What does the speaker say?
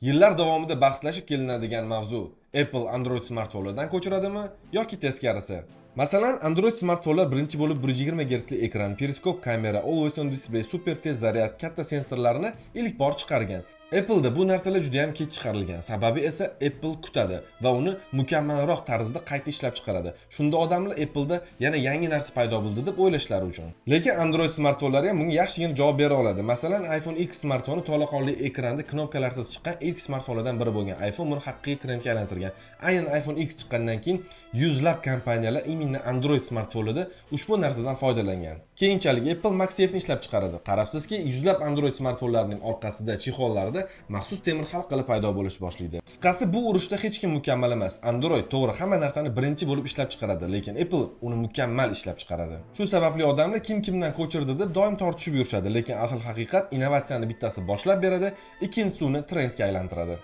Yillar davomida bahslashib kelinadigan mavzu Apple Android smartfonlardan ko'chiradimi yoki teskarisi? Masalan, Android smartfonlar birinchi bo'lib 120 Hz li ekran, periskop kamera, always on display, super tez zaryad, katta sensorlarni ilk bor chiqargan. Apple'da bu narsalar juda ham kech chiqarilgan. Sababi esa Apple kutadi va uni mukammalroq tarzda qayta ishlab chiqaradi. Shunda odamlar Apple'da yana yangi narsa paydo bo'ldi deb o'ylashlari uchun. Lekin Android smartfonlari ham bunga yaxshigina javob bera oladi. Masalan, iPhone X smartfoni to'laqonli ekranda knopkalarsiz chiqqan ilk smartfonlardan biri bo'lgan. iPhone buni haqiqiy trendga aylantirgan. Aynan iPhone X chiqqandan keyin yuzlab kompaniyalar imенно Android smartfonlarda ushbu narsadan foydalangan. Keyinchalik Apple MagSafe'ni ishlab chiqaradi. Qarabsizki, yuzlab Android smartfonlarining orqasida chexollarda maxsus temir halqalar paydo bo'lish boshlaydi. Qisqasi, bu urushda hech kim mukammal emas. Android to'g'ri hamma narsani birinchi bo'lib ishlab chiqaradi, lekin Apple uni mukammal ishlab chiqaradi. Shu sababli odamlar kim kimdan ko'chirdi deb doim tortishib yurishadi, lekin asl haqiqat innovatsiyani bittasi boshlab beradi, ikkinchisi uni trendga aylantiradi.